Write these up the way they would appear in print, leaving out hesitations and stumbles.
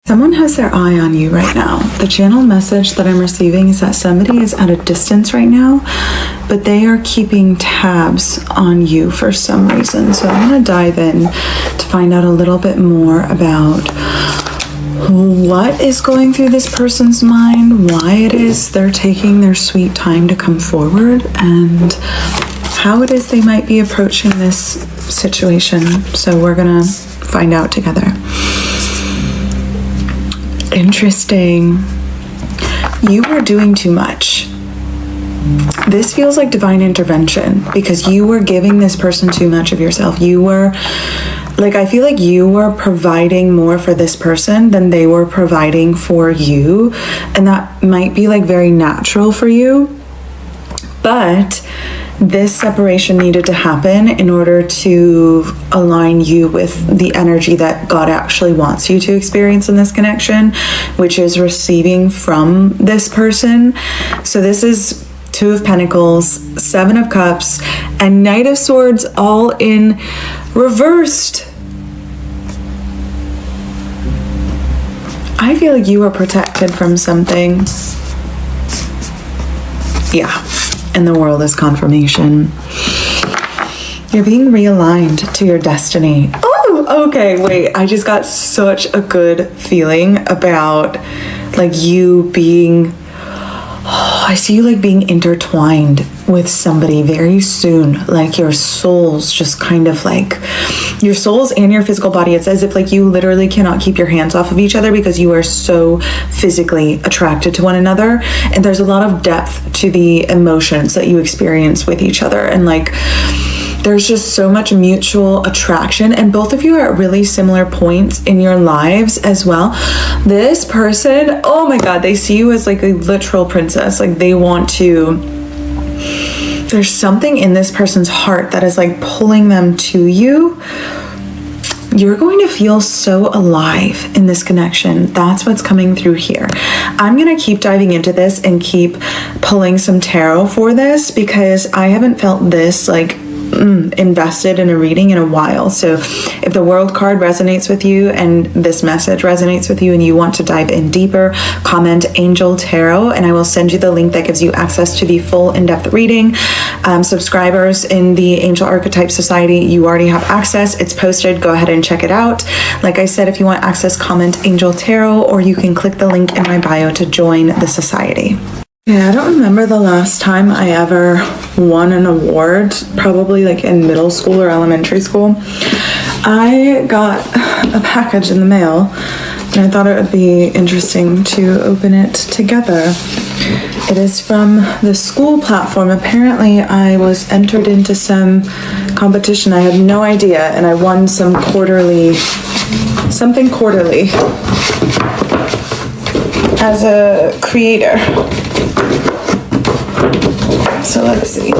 Someone has their eye on you right now. The channel message that I'm receiving is that somebody is at a distance right now, but they are keeping tabs on you for some reason. So I'm going to dive in to find out a little bit more about what is going through this person's mind, why it is they're taking their sweet time to come forward, and how it is they might be approaching this situation. So we're going to find out together. Interesting. You are doing too much. This feels like divine intervention because you were giving this person too much of yourself. You were, like, I feel like you were providing more for this person than they were providing for you. And that might be like very natural for you. But this separation needed to happen in order to align you with the energy that God actually wants you to experience in this connection, which is receiving from this person. So this is Two of Pentacles, Seven of Cups, and Knight of Swords, all in reversed. I feel like you are protected from something. Yeah. And the world is confirmation. You're being realigned to your destiny. Oh, okay, wait. I just got such a good feeling about like you being, I see you like being intertwined with somebody very soon. Like your souls just kind of like, your souls and your physical body. It's as if like you literally cannot keep your hands off of each other because you are so physically attracted to one another. And there's a lot of depth to the emotions that you experience with each other. And like, there's just so much mutual attraction. And both of you are at really similar points in your lives as well. This person, oh my God, they see you as like a literal princess. Like they want to, there's something in this person's heart that is like pulling them to you. You're going to feel so alive in this connection. That's what's coming through here. I'm going to keep diving into this and keep pulling some tarot for this because I haven't felt this like invested in a reading in a while. So if the World card resonates with you and this message resonates with you and you want to dive in deeper, comment Angel Tarot and I will send you the link that gives you access to the full in-depth reading. Subscribers in the Angel Archetype Society, you already have access. It's posted. Go ahead and check it out. Like I said, if you want access, comment Angel Tarot, or you can click the link in my bio to join the society. Yeah, I don't remember the last time I ever won an award, probably like in middle school or elementary school. I got a package in the mail and I thought it would be interesting to open it together. It is from the school platform. Apparently I was entered into some competition. I had no idea and I won something quarterly as a creator. So let's see.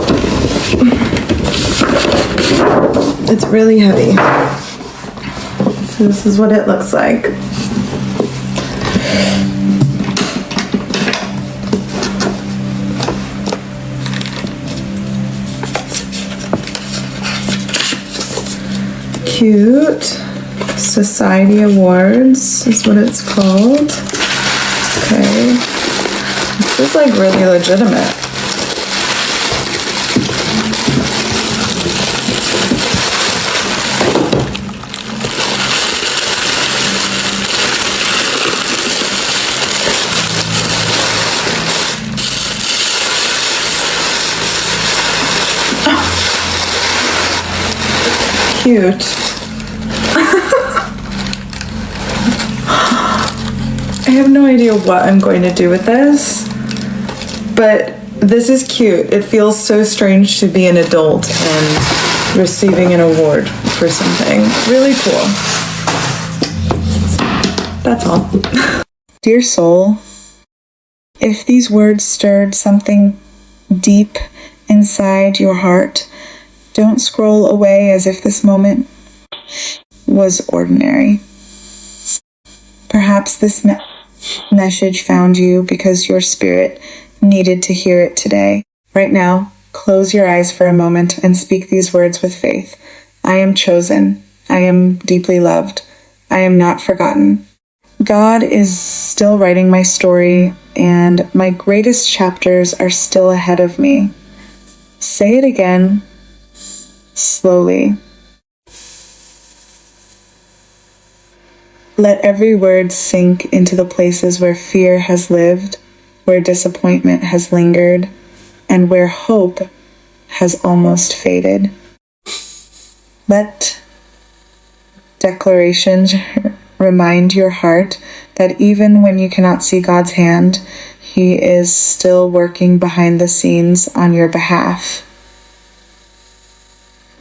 It's really heavy. So this is what it looks like. Cute. Society Awards is what it's called. Okay. This is like really legitimate. Cute. I have no idea what I'm going to do with this, but this is cute. It feels so strange to be an adult and receiving an award for something. Really cool. That's all. Dear soul, if these words stirred something deep inside your heart, don't scroll away as if this moment was ordinary. Perhaps this message found you because your spirit needed to hear it today. Right now, close your eyes for a moment and speak these words with faith. I am chosen. I am deeply loved. I am not forgotten. God is still writing my story, and my greatest chapters are still ahead of me. Say it again, slowly. Let every word sink into the places where fear has lived, where disappointment has lingered, and where hope has almost faded. Let declarations remind your heart that even when you cannot see God's hand, He is still working behind the scenes on your behalf.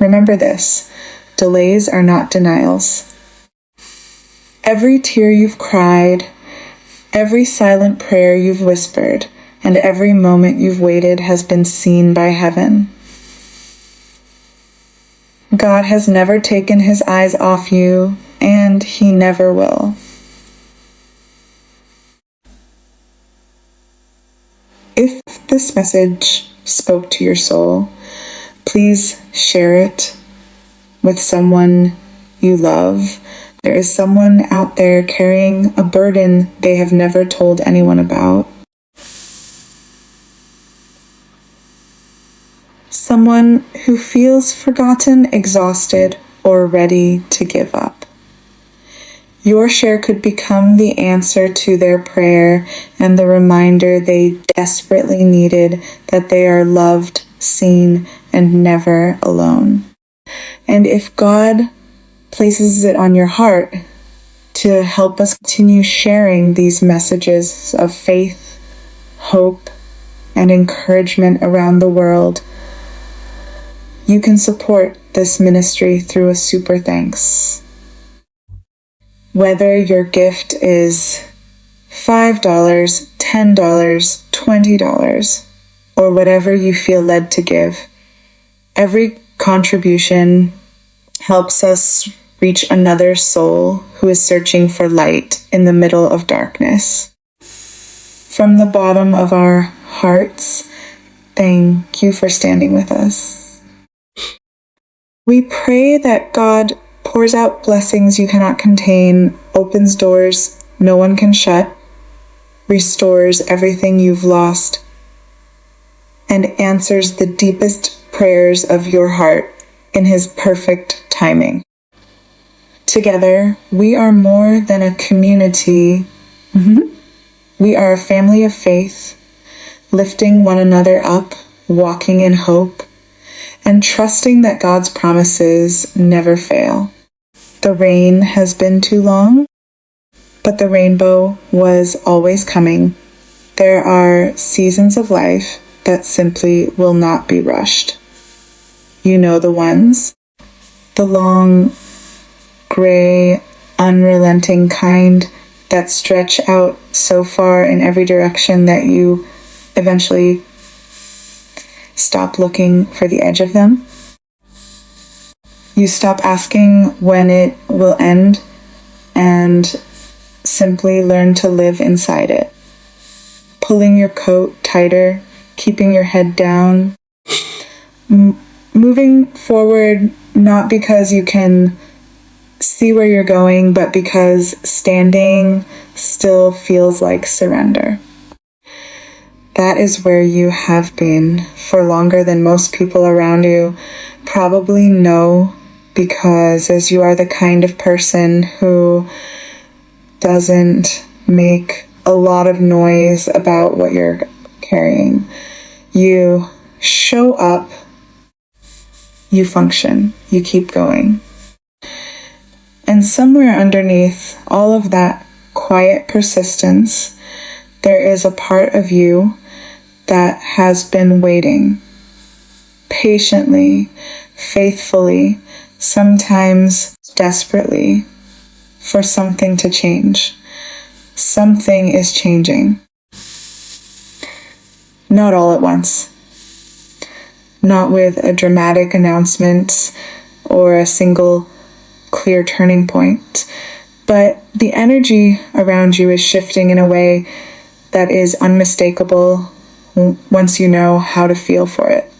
Remember this: delays are not denials. Every tear you've cried, every silent prayer you've whispered, and every moment you've waited has been seen by heaven. God has never taken His eyes off you, and He never will. If this message spoke to your soul, please share it with someone you love. There is someone out there carrying a burden they have never told anyone about. Someone who feels forgotten, exhausted, or ready to give up. Your share could become the answer to their prayer and the reminder they desperately needed that they are loved, seen, and never alone. And if God places it on your heart to help us continue sharing these messages of faith, hope, and encouragement around the world, you can support this ministry through a super thanks. Whether your gift is $5, $10, $20, or whatever you feel led to give, every contribution helps us reach another soul who is searching for light in the middle of darkness. From the bottom of our hearts, thank you for standing with us. We pray that God pours out blessings you cannot contain, opens doors no one can shut, restores everything you've lost, and answers the deepest prayers of your heart in His perfect timing. Together, we are more than a community. We are a family of faith, lifting one another up, walking in hope, and trusting that God's promises never fail. The rain has been too long, but the rainbow was always coming. There are seasons of life that simply will not be rushed. You know the ones. The long, gray, unrelenting kind that stretch out so far in every direction that you eventually stop looking for the edge of them. You stop asking when it will end and simply learn to live inside it. Pulling your coat tighter, keeping your head down, moving forward not because you can see where you're going, but because standing still feels like surrender. That is where you have been for longer than most people around you probably know, because as you are the kind of person who doesn't make a lot of noise about what you're carrying. You show up, you function, you keep going. And somewhere underneath all of that quiet persistence, there is a part of you that has been waiting patiently, faithfully, sometimes desperately, for something to change. Something is changing. Not all at once. Not with a dramatic announcement or a single clear turning point, but the energy around you is shifting in a way that is unmistakable once you know how to feel for it.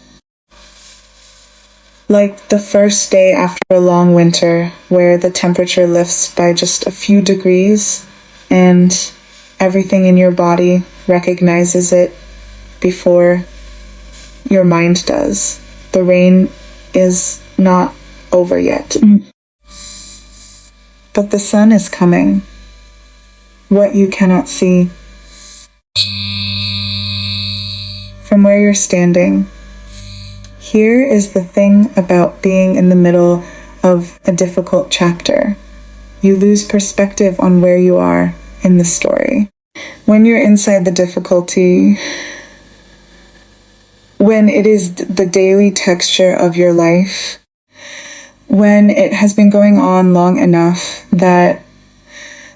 Like the first day after a long winter where the temperature lifts by just a few degrees, and everything in your body recognizes it before your mind does. The rain is not over yet. But the sun is coming. What you cannot see. From where you're standing, here is the thing about being in the middle of a difficult chapter. You lose perspective on where you are in the story. When you're inside the difficulty, when it is the daily texture of your life, when it has been going on long enough that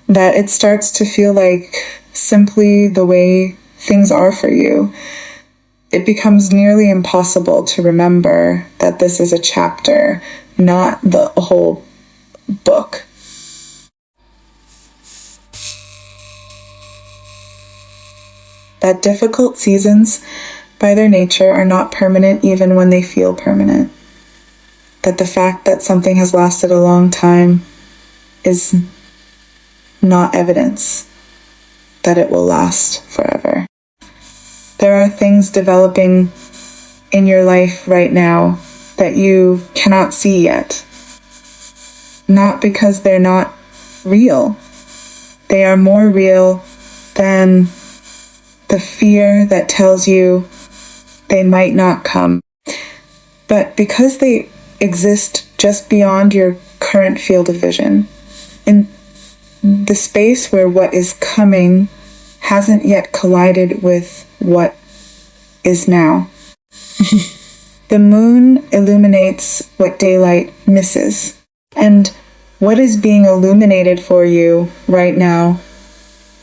it starts to feel like simply the way things are for you, it becomes nearly impossible to remember that this is a chapter, not the whole book. That difficult seasons, by their nature, are not permanent even when they feel permanent. That the fact that something has lasted a long time is not evidence that it will last forever. There are things developing in your life right now that you cannot see yet. Not because they're not real. They are more real than the fear that tells you they might not come. But because they exist just beyond your current field of vision, in the space where what is coming hasn't yet collided with what is now. The moon illuminates what daylight misses. And what is being illuminated for you right now,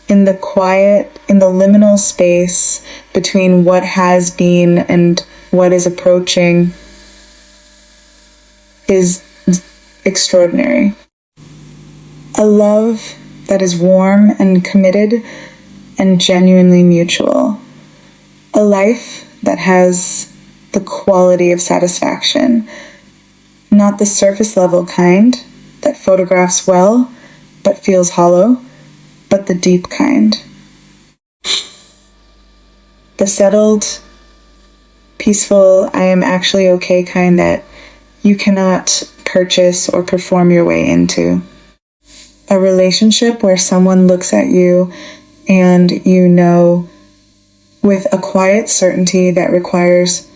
in the quiet, in the liminal space between what has been and what is approaching, is extraordinary. A love that is warm and committed and genuinely mutual. A life that has the quality of satisfaction, not the surface level kind that photographs well but feels hollow, but the deep kind. The settled, peaceful, I am actually okay kind that you cannot purchase or perform your way into. A relationship where someone looks at you and you know with a quiet certainty that requires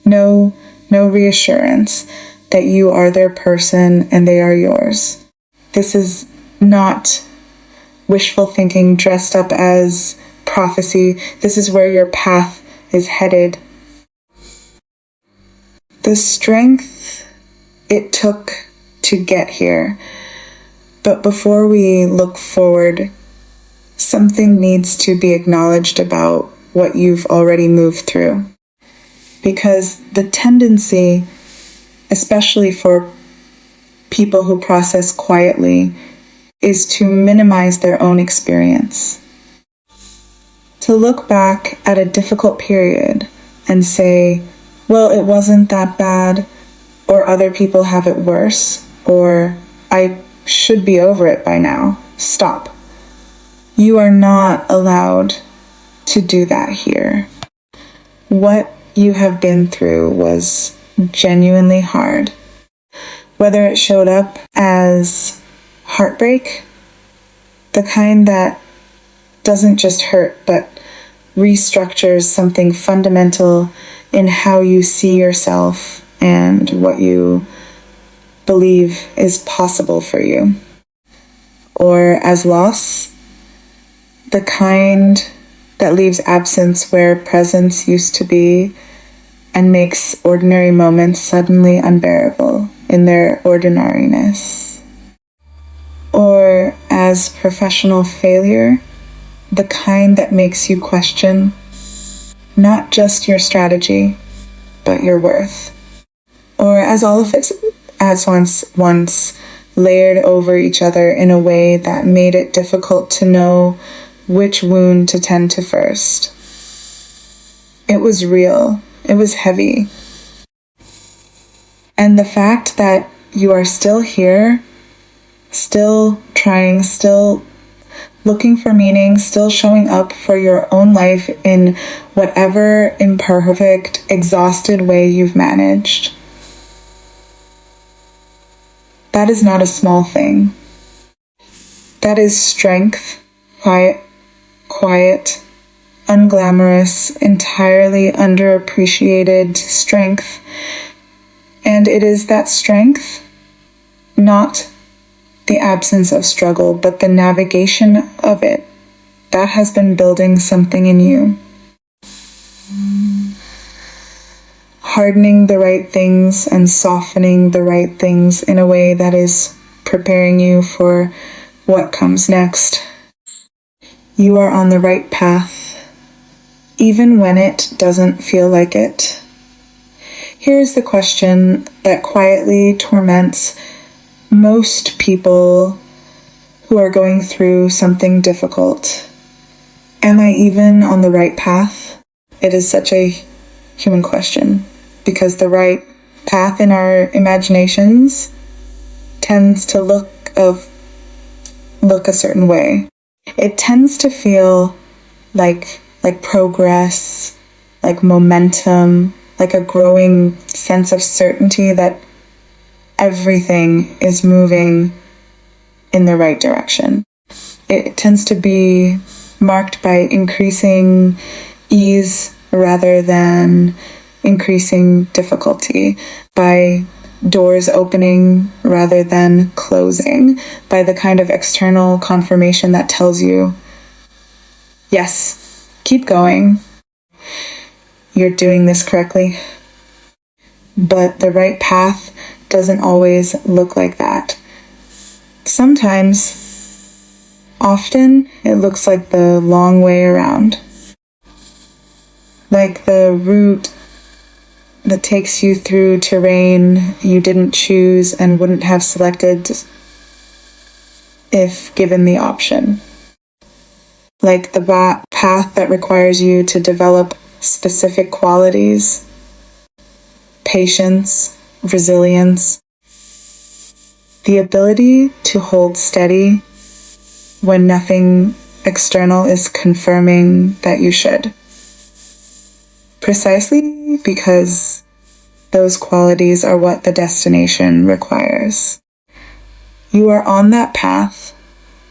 no reassurance that you are their person and they are yours. This is not wishful thinking dressed up as prophecy. This is where your path is headed. The strength it took to get here. But before we look forward, something needs to be acknowledged about what you've already moved through. Because the tendency, especially for people who process quietly, is to minimize their own experience. To look back at a difficult period and say, well, it wasn't that bad, or other people have it worse, or I should be over it by now. Stop. You are not allowed to do that here. What you have been through was genuinely hard. Whether it showed up as heartbreak, the kind that doesn't just hurt but restructures something fundamental in how you see yourself and what you believe is possible for you. Or as loss, the kind that leaves absence where presence used to be and makes ordinary moments suddenly unbearable in their ordinariness. Or as professional failure, the kind that makes you question not just your strategy, but your worth. Or as all of it as once layered over each other in a way that made it difficult to know which wound to tend to first. It was real. It was heavy. And the fact that you are still here, still trying, still looking for meaning, still showing up for your own life in whatever imperfect, exhausted way you've managed. That is not a small thing. That is strength, quiet, unglamorous, entirely underappreciated strength. And it is that strength, not the absence of struggle, but the navigation of it, that has been building something in you. Hardening the right things and softening the right things in a way that is preparing you for what comes next. You are on the right path, even when it doesn't feel like it. Here's the question that quietly torments most people who are going through something difficult. Am I even on the right path? It is such a human question, because the right path in our imaginations tends to look a certain way. It tends to feel like progress, like momentum, like a growing sense of certainty that everything is moving in the right direction. It tends to be marked by increasing ease rather than increasing difficulty, by doors opening rather than closing, by the kind of external confirmation that tells you, yes, keep going, you're doing this correctly. But the right path doesn't always look like that. Sometimes, often, it looks like the long way around. Like the route that takes you through terrain you didn't choose and wouldn't have selected if given the option. Like the path that requires you to develop specific qualities, patience, resilience, the ability to hold steady when nothing external is confirming that you should. Precisely because those qualities are what the destination requires. You are on that path,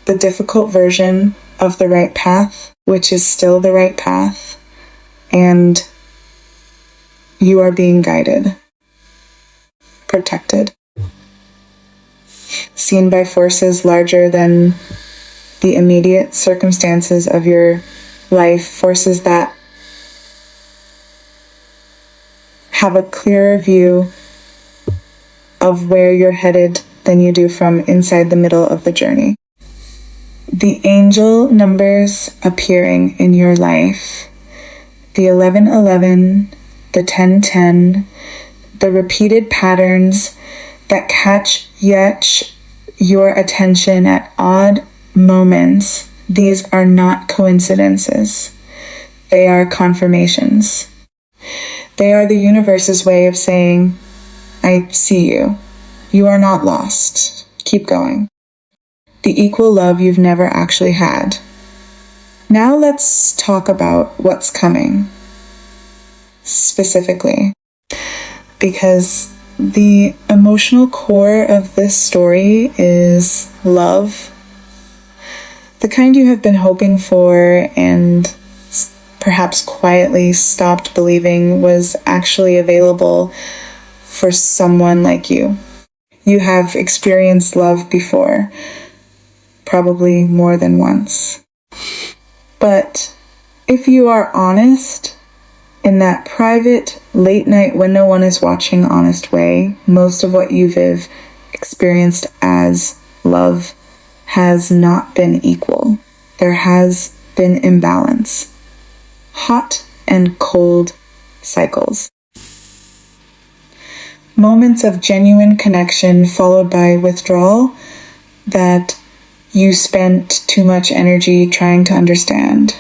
the difficult version of the right path, which is still the right path, and you are being guided, protected, seen by forces larger than the immediate circumstances of your life, forces that have a clearer view of where you're headed than you do from inside the middle of the journey. The angel numbers appearing in your life, the 1111, the 1010, the repeated patterns that catch your attention at odd moments, these are not coincidences. They are confirmations. They are the universe's way of saying, I see you. You are not lost. Keep going. The equal love you've never actually had. Now let's talk about what's coming. Specifically, because the emotional core of this story is love. The kind you have been hoping for and perhaps quietly stopped believing was actually available for someone like you. You have experienced love before, probably more than once. But if you are honest, in that private, late night when no one is watching honest way, most of what you've experienced as love has not been equal. There has been imbalance. Hot and cold cycles. Moments of genuine connection followed by withdrawal that you spent too much energy trying to understand.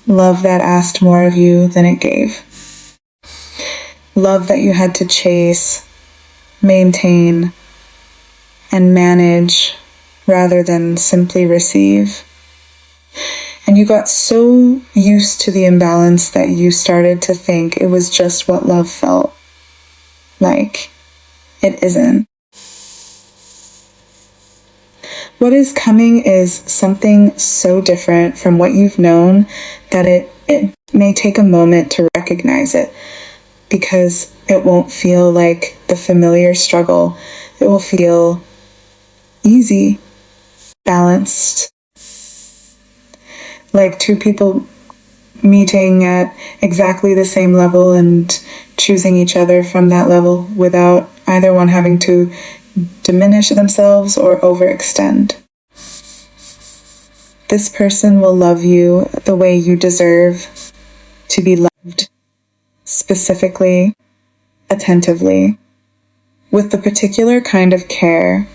Love that asked more of you than it gave. Love that you had to chase, maintain, and manage rather than simply receive. And you got so used to the imbalance that you started to think it was just what love felt like. It isn't. What is coming is something so different from what you've known that it may take a moment to recognize it, because it won't feel like the familiar struggle. It will feel easy, balanced, like two people meeting at exactly the same level and choosing each other from that level without either one having to diminish themselves or overextend. This person will love you the way you deserve to be loved, specifically, attentively, with the particular kind of care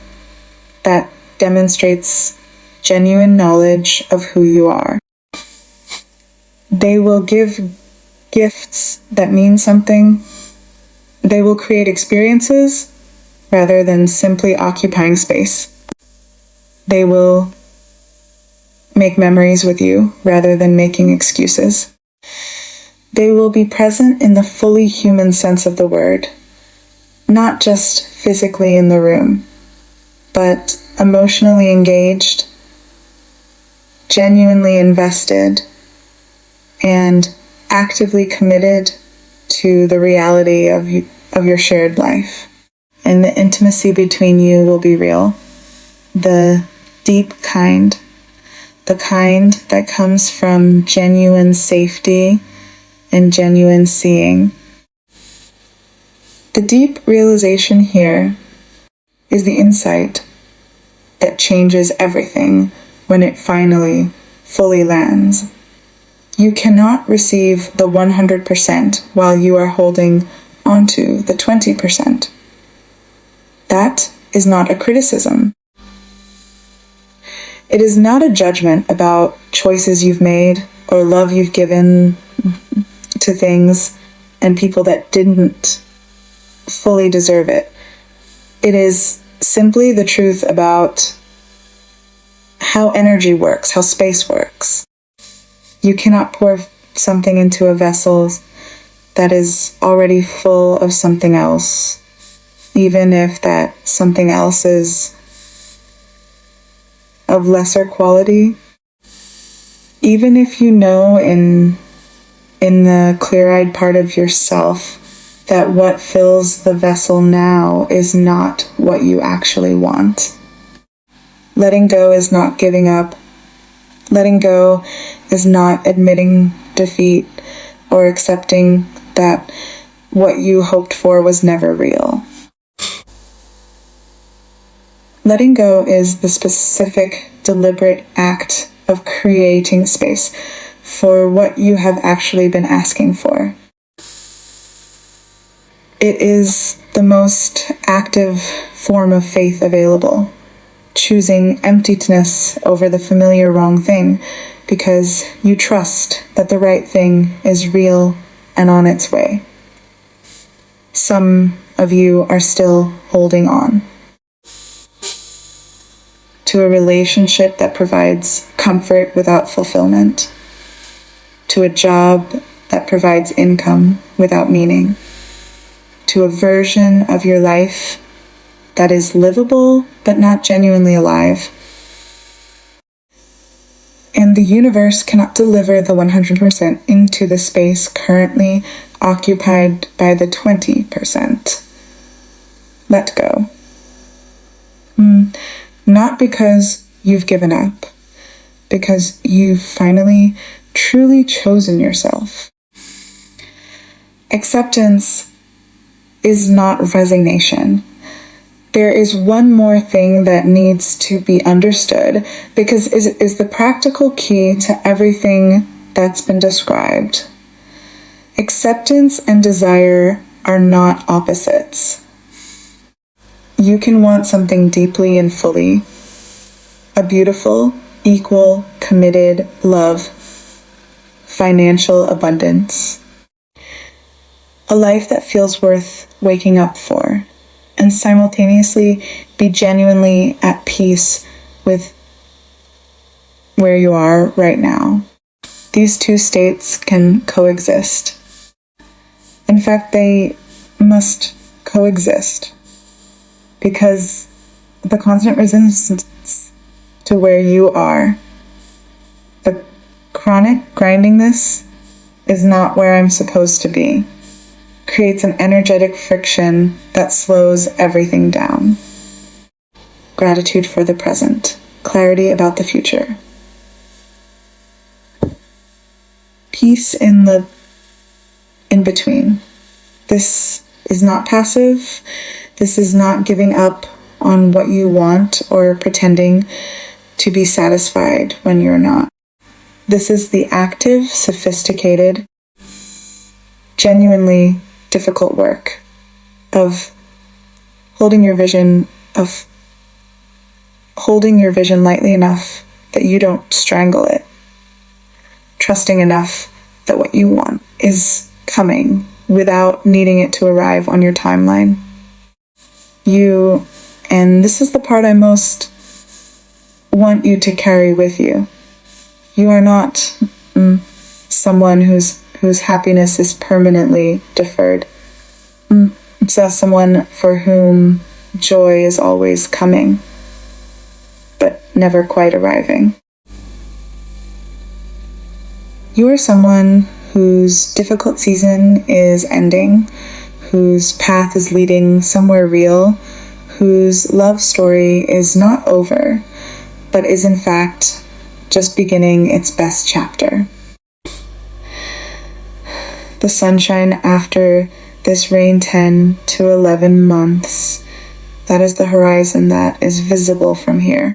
that demonstrates genuine knowledge of who you are. They will give gifts that mean something. They will create experiences rather than simply occupying space. They will make memories with you rather than making excuses. They will be present in the fully human sense of the word, not just physically in the room, but emotionally engaged, genuinely invested, and actively committed to the reality of your shared life. And the intimacy between you will be real. The deep kind, the kind that comes from genuine safety and genuine seeing. The deep realization here is the insight that changes everything when it finally fully lands. You cannot receive the 100% while you are holding onto the 20%. That is not a criticism. It is not a judgment about choices you've made or love you've given to things and people that didn't fully deserve it. It is simply the truth about how energy works, how space works. You cannot pour something into a vessel that is already full of something else, even if that something else is of lesser quality. Even if you know in the clear-eyed part of yourself that what fills the vessel now is not what you actually want. Letting go is not giving up. Letting go is not admitting defeat or accepting that what you hoped for was never real. Letting go is the specific, deliberate act of creating space for what you have actually been asking for. It is the most active form of faith available, choosing emptiness over the familiar wrong thing because you trust that the right thing is real and on its way. Some of you are still holding on to a relationship that provides comfort without fulfillment, to a job that provides income without meaning, to a version of your life that is livable but not genuinely alive. And the universe cannot deliver the 100% into the space currently occupied by the 20%. Let go. Not because you've given up, because you've finally truly chosen yourself. Acceptance is not resignation. There is one more thing that needs to be understood, because it is the practical key to everything that's been described. Acceptance and desire are not opposites. You can want something deeply and fully, a beautiful, equal, committed love, financial abundance, a life that feels worth waking up for, and simultaneously be genuinely at peace with where you are right now. These two states can coexist. In fact, they must coexist because the constant resistance to where you are, the chronic grindingness is not where I'm supposed to be, creates an energetic friction that slows everything down. Gratitude for the present, clarity about the future. Peace in the in-between. This is not passive. This is not giving up on what you want or pretending to be satisfied when you're not. This is the active, sophisticated, genuinely difficult work of holding your vision lightly enough that you don't strangle it. Trusting enough that what you want is coming without needing it to arrive on your timeline. And this is the part I most want you to carry with you. You are not someone whose happiness is permanently deferred. It's someone for whom joy is always coming, but never quite arriving. You are someone whose difficult season is ending, whose path is leading somewhere real, whose love story is not over, but is in fact just beginning its best chapter. The sunshine after this rain 10 to 11 months, that is the horizon that is visible from here.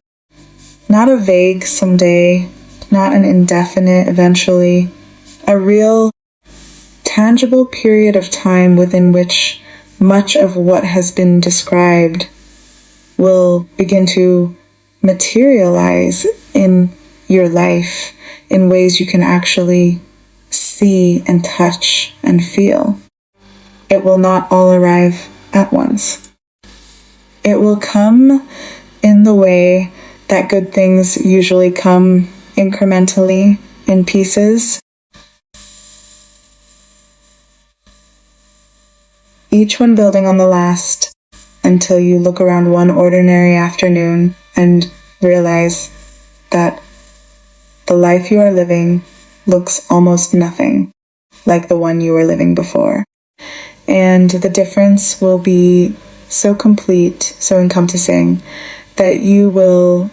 Not a vague someday, not an indefinite eventually, a real, tangible period of time within which much of what has been described will begin to materialize in your life in ways you can actually see and touch and feel. It will not all arrive at once. It will come in the way that good things usually come, incrementally, in pieces. Each one building on the last, until you look around one ordinary afternoon and realize that the life you are living looks almost nothing like the one you were living before. And the difference will be so complete, so encompassing, that you will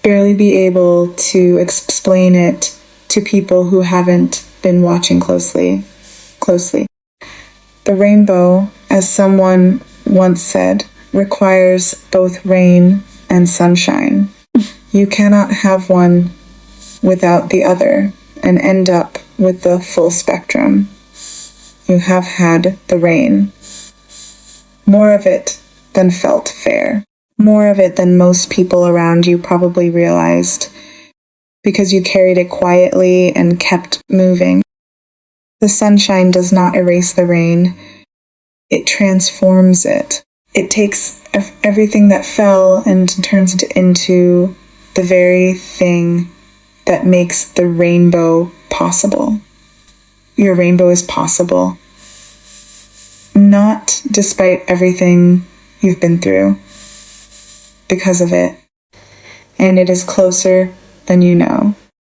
barely be able to explain it to people who haven't been watching closely. The rainbow, as someone once said, requires both rain and sunshine. You cannot have one without the other and end up with the full spectrum. You have had the rain. More of it than felt fair. More of it than most people around you probably realized, because you carried it quietly and kept moving. The sunshine does not erase the rain. It transforms it. It takes everything that fell and turns it into the very thing that makes the rainbow possible. Your rainbow is possible. Not despite everything you've been through. Because of it. And it is closer than you know.